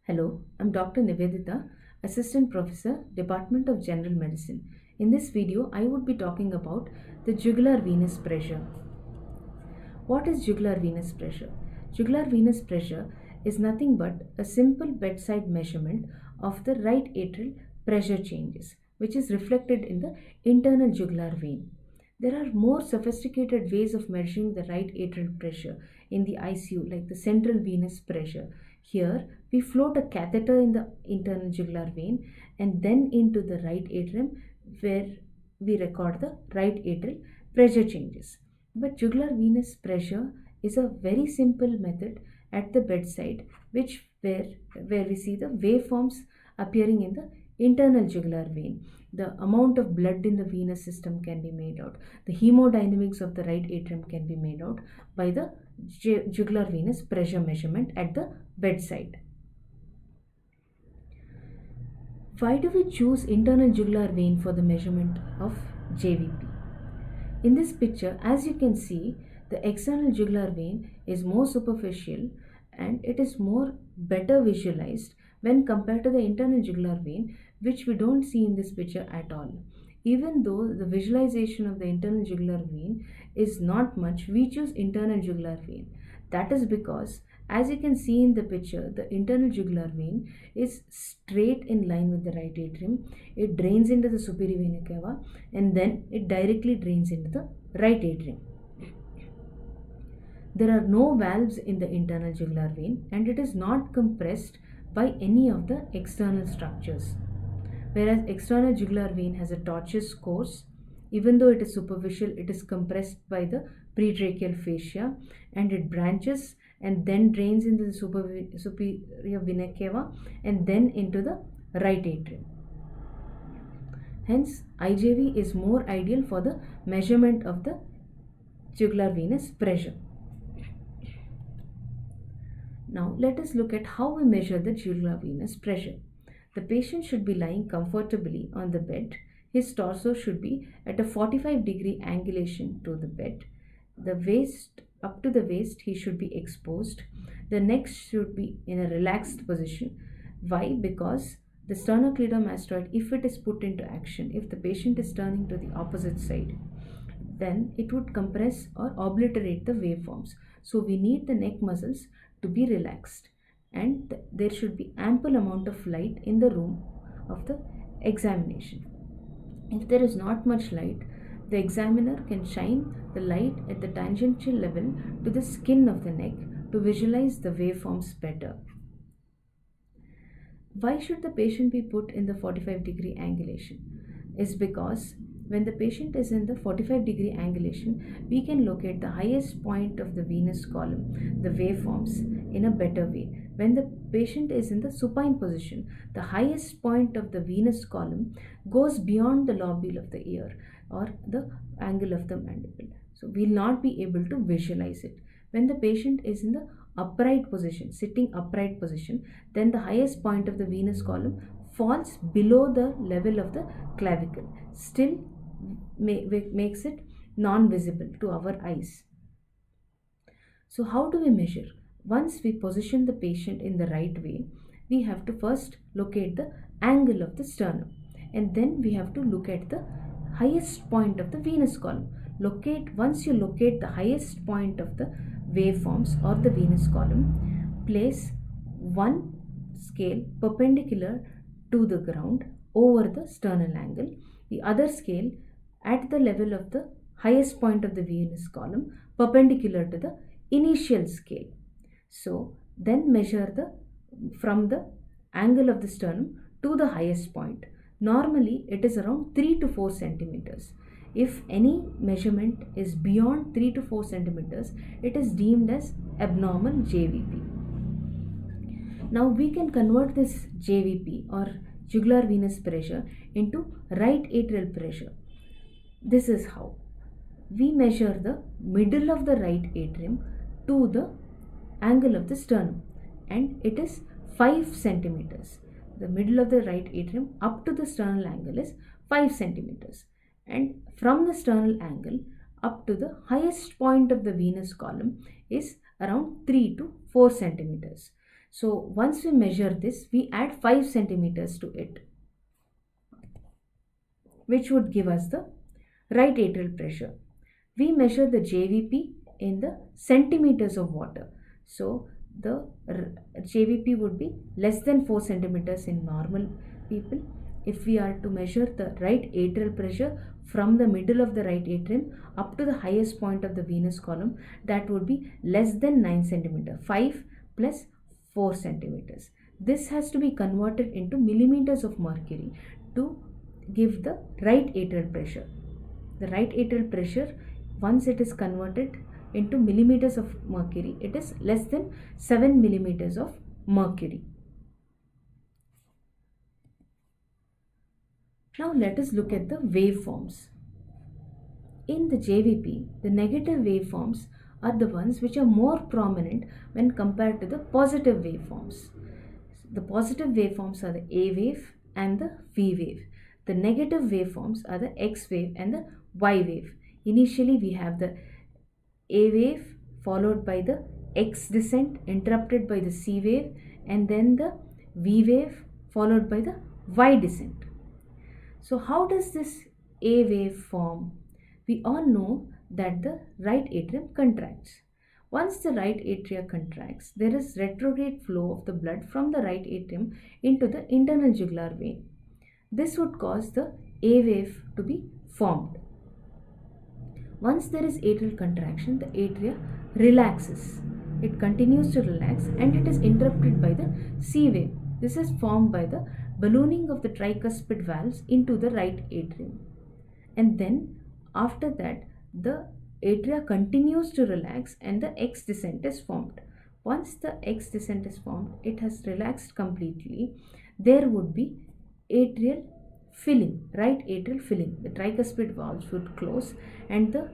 Hello, I'm Dr. Nivedita, Assistant Professor, Department of General Medicine. In this video, I would be talking about the jugular venous pressure. What is jugular venous pressure? Jugular venous pressure is nothing but a simple bedside measurement of the right atrial pressure changes, which is reflected in the internal jugular vein. There are more sophisticated ways of measuring the right atrial pressure in the ICU, like the central venous pressure. Here, we float a catheter in the internal jugular vein and then into the right atrium, where we record the right atrial pressure changes. But jugular venous pressure is a very simple method at the bedside, where we see the waveforms appearing in the internal jugular vein. The amount of blood in the venous system can be made out. The hemodynamics of the right atrium can be made out by the jugular venous pressure measurement at the bedside. Why do we choose internal jugular vein for the measurement of JVP? In this picture, as you can see, the external jugular vein is more superficial and it is more better visualized when compared to the internal jugular vein, which we don't see in this picture at all. Even though the visualization of the internal jugular vein is not much, we choose internal jugular vein. That is because, as you can see in the picture, the internal jugular vein is straight in line with the right atrium. It drains into the superior vena cava and then it directly drains into the right atrium. There are no valves in the internal jugular vein and it is not compressed by any of the external structures. Whereas external jugular vein has a tortuous course, even though it is superficial, it is compressed by the pretracheal fascia and it branches and then drains into the superior vena cava and then into the right atrium. Hence, IJV is more ideal for the measurement of the jugular venous pressure. Now, let us look at how we measure the jugular venous pressure. The patient should be lying comfortably on the bed. His torso should be at a 45-degree angulation to the bed. The waist, up to the waist, he should be exposed. The neck should be in a relaxed position. Why? Because the sternocleidomastoid, if it is put into action, if the patient is turning to the opposite side, then it would compress or obliterate the waveforms. So we need the neck muscles to be relaxed and there should be ample amount of light in the room of the examination. If there is not much light, the examiner can shine the light at the tangential level to the skin of the neck to visualize the waveforms better. Why should the patient be put in the 45-degree angulation? Is because when the patient is in the 45-degree angulation, we can locate the highest point of the venous column, the waveforms, in a better way. When the patient is in the supine position, the highest point of the venous column goes beyond the lobule of the ear or the angle of the mandible. So we'll not be able to visualize it. When the patient is in the upright position, sitting upright position, then the highest point of the venous column falls below the level of the clavicle. Still makes it non-visible to our eyes. So how do we measure? Once we position the patient in the right way, we have to first locate the angle of the sternum and then we have to look at the highest point of the venous column. Once you locate the highest point of the waveforms or the venous column, place one scale perpendicular to the ground over the sternal angle, the other scale at the level of the highest point of the venous column perpendicular to the initial scale. So then measure from the angle of the sternum to the highest point. Normally it is around 3 to 4 centimeters. If any measurement is beyond 3 to 4 centimeters, it is deemed as abnormal JVP. Now we can convert this JVP or jugular venous pressure into right atrial pressure. This is how. We measure the middle of the right atrium to the angle of the sternum and it is 5 centimeters. The middle of the right atrium up to the sternal angle is 5 centimeters and from the sternal angle up to the highest point of the venous column is around 3 to 4 centimeters. So once we measure this, we add 5 centimeters to it, which would give us the right atrial pressure. We measure the JVP in the centimeters of water. So the JVP would be less than 4 centimeters in normal people. If we are to measure the right atrial pressure from the middle of the right atrium up to the highest point of the venous column, that would be less than 9 centimeter, 5 plus 4 centimeters. This has to be converted into millimeters of mercury to give the right atrial pressure. The right atrial pressure, once it is converted into millimeters of mercury, it is less than 7 millimeters of mercury. Now let us look at the waveforms. In the JVP, the negative waveforms are the ones which are more prominent when compared to the positive waveforms. The positive waveforms are the A wave and the V wave. The negative waveforms are the X wave and the Y wave. Initially, we have the A wave followed by the X descent interrupted by the C wave, and then the V wave followed by the Y descent. So how does this A wave form? We all know that the right atrium contracts. Once the right atria contracts, there is retrograde flow of the blood from the right atrium into the internal jugular vein. This would cause the A wave to be formed. Once there is atrial contraction, the atria relaxes. It continues to relax and it is interrupted by the C wave. This is formed by the ballooning of the tricuspid valves into the right atrium. And then after that, the atria continues to relax and the X descent is formed. Once the X descent is formed, it has relaxed completely. There would be atrial filling, right atrial filling. The tricuspid valves would close and the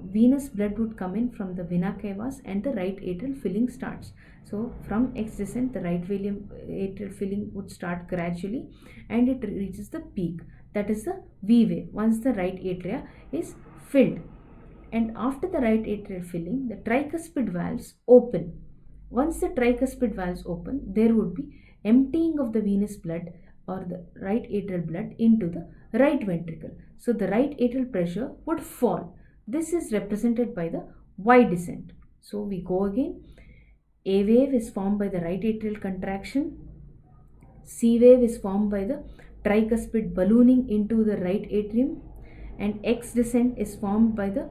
venous blood would come in from the vena cavas and the right atrial filling starts. So from X descent, the right atrial filling would start gradually and it reaches the peak. That is the V wave once the right atria is filled. And after the right atrial filling, the tricuspid valves open. Once the tricuspid valves open, there would be emptying of the venous blood or the right atrial blood into the right ventricle. So the right atrial pressure would fall. This is represented by the Y descent. So we go again. A wave is formed by the right atrial contraction. C wave is formed by the tricuspid ballooning into the right atrium, and X descent is formed by the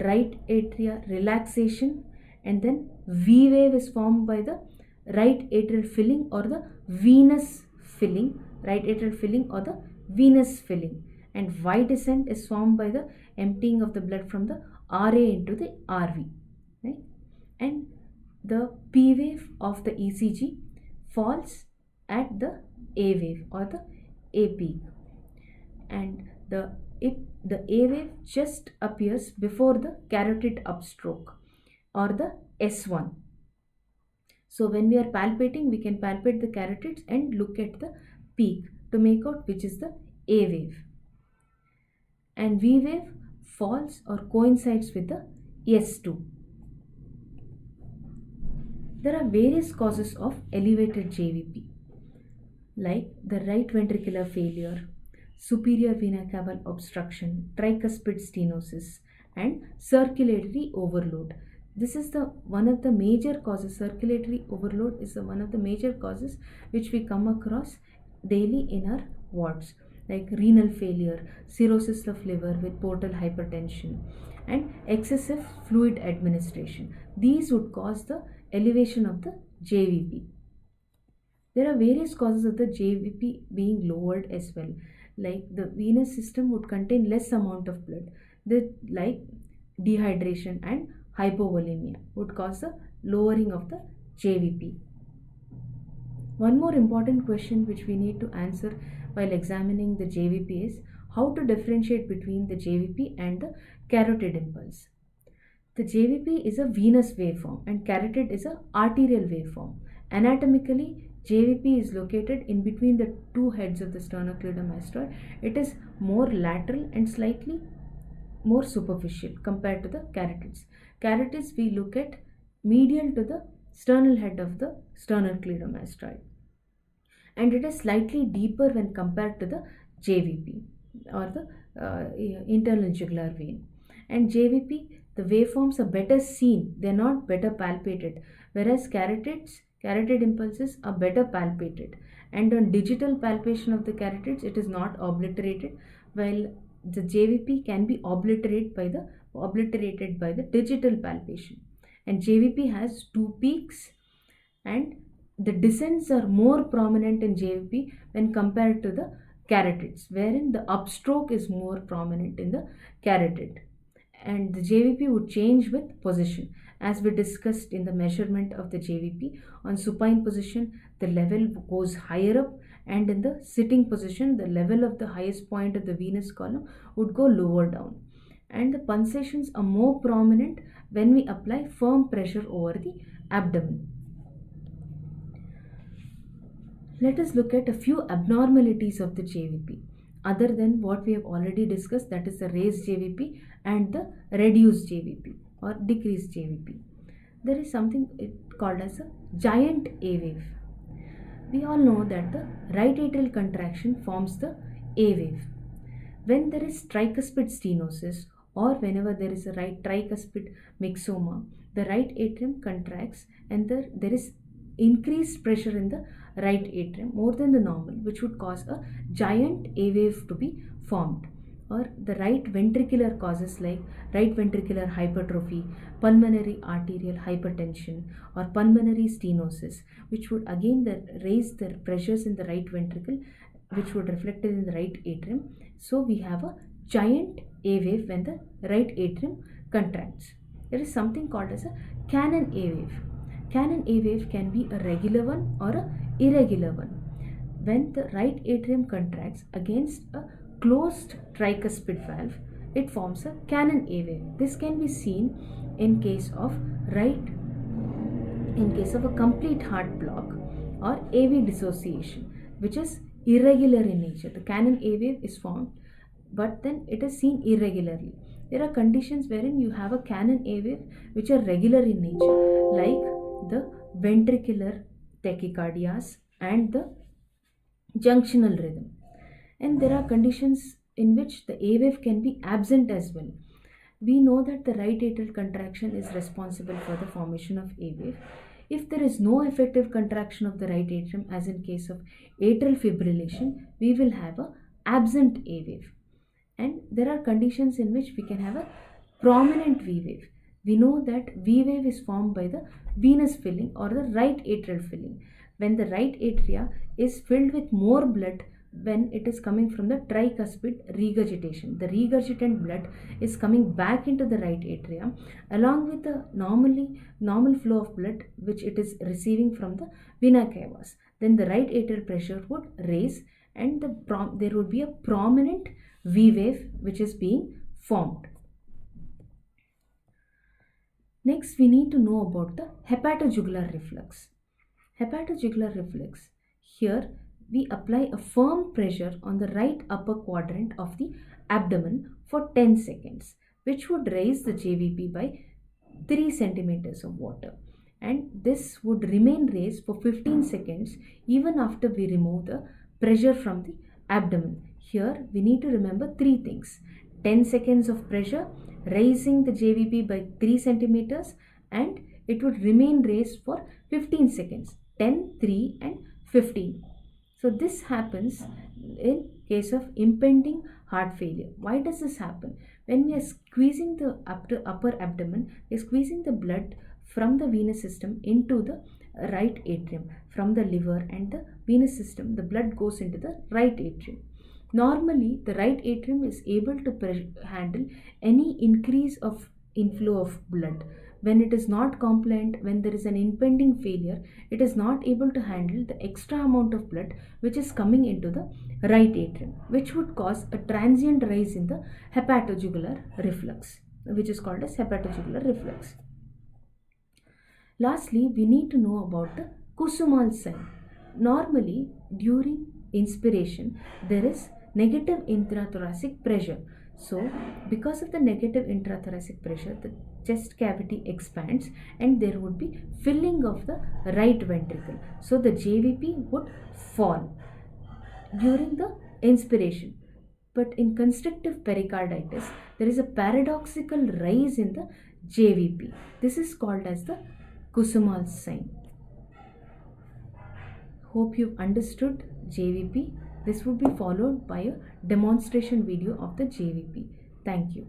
right atria relaxation, and then V wave is formed by the right atrial filling or the venous filling, right atrial filling or the venous filling, and Y descent is formed by the emptying of the blood from the RA into the RV, right? And the P wave of the ECG falls at the A wave or the A peak, and the A wave just appears before the carotid upstroke or the S1. So when we are palpating, we can palpate the carotids and look at the peak to make out which is the A wave. And V wave falls or coincides with the S2. There are various causes of elevated JVP, like the right ventricular failure, superior vena cava obstruction, tricuspid stenosis, and circulatory overload. This is the one of the major causes. Circulatory overload is one of the major causes which we come across daily in our wards, like renal failure, cirrhosis of liver with portal hypertension, and excessive fluid administration. These would cause the elevation of the JVP. There are various causes of the JVP being lowered as well, like the venous system would contain less amount of blood, like dehydration and hypovolemia would cause the lowering of the JVP. One more important question which we need to answer while examining the JVP is how to differentiate between the JVP and the carotid impulse. The JVP is a venous waveform and carotid is an arterial waveform. Anatomically, JVP is located in between the two heads of the sternocleidomastoid. It is more lateral and slightly more superficial compared to the carotids. Carotids we look at medial to the sternal head of the sternocleidomastoid, and it is slightly deeper when compared to the JVP, or the internal jugular vein. And JVP, the waveforms are better seen, they are not better palpated, whereas carotid impulses are better palpated. And on digital palpation of the carotids, it is not obliterated, while the JVP can be obliterated by the digital palpation. And JVP has two peaks, and the descents are more prominent in JVP when compared to the carotids, wherein the upstroke is more prominent in the carotid. And the JVP would change with position. As we discussed in the measurement of the JVP, on supine position, the level goes higher up, and in the sitting position, the level of the highest point of the venous column would go lower down. And the pulsations are more prominent when we apply firm pressure over the abdomen. Let us look at a few abnormalities of the JVP other than what we have already discussed, that is the raised JVP and the reduced JVP or decreased JVP. There is something called as a giant A wave. We all know that the right atrial contraction forms the A wave. When there is tricuspid stenosis, or whenever there is a right tricuspid myxoma, the right atrium contracts, and there is increased pressure in the right atrium more than the normal, which would cause a giant A wave to be formed. Or the right ventricular causes like right ventricular hypertrophy, pulmonary arterial hypertension, or pulmonary stenosis, which would again raise the pressures in the right ventricle, which would reflect it in the right atrium. So we have a giant A wave when the right atrium contracts. There is something called as a cannon A wave. Cannon A wave can be a regular one or a irregular one. When the right atrium contracts against a closed tricuspid valve, it forms a cannon A wave. This can be seen in case of a complete heart block or AV dissociation, which is irregular in nature. The cannon A wave is formed, but then it is seen irregularly. There are conditions wherein you have a cannon A wave which are regular in nature, like the ventricular tachycardias and the junctional rhythm. And there are conditions in which the A wave can be absent as well. We know that the right atrial contraction is responsible for the formation of A wave. If there is no effective contraction of the right atrium, as in case of atrial fibrillation, we will have a absent A wave. And there are conditions in which we can have a prominent V wave. We know that V wave is formed by the venous filling or the right atrial filling. When the right atria is filled with more blood when it is coming from the tricuspid regurgitation. The regurgitant blood is coming back into the right atria along with the normal flow of blood which it is receiving from the vena cavas. Then the right atrial pressure would raise, and there would be a prominent V wave which is being formed. Next, we need to know about the hepatojugular reflux. Hepatojugular reflux. Here, we apply a firm pressure on the right upper quadrant of the abdomen for 10 seconds, which would raise the JVP by 3 centimeters of water. And this would remain raised for 15 seconds even after we remove the pressure from the abdomen. Here, we need to remember 3 things: 10 seconds of pressure, raising the JVP by 3 centimeters, and it would remain raised for 15 seconds. 10, 3 and 15. So this happens in case of impending heart failure. Why does this happen? When we are squeezing the upper abdomen, we are squeezing the blood from the venous system into the right atrium. From the liver and the venous system, the blood goes into the right atrium. Normally, the right atrium is able to handle any increase of inflow of blood. When it is not compliant, when there is an impending failure, it is not able to handle the extra amount of blood which is coming into the right atrium, which would cause a transient rise in the hepatojugular reflux, which is called as hepatojugular reflux. Lastly, we need to know about the Kusumal sign. Normally, during inspiration, there is negative intrathoracic pressure. So because of the negative intrathoracic pressure, the chest cavity expands and there would be filling of the right ventricle. So the JVP would fall during the inspiration. But in constrictive pericarditis, there is a paradoxical rise in the JVP. This is called as the Kusumal sign. Hope you understood JVP. This would be followed by a demonstration video of the JVP. Thank you.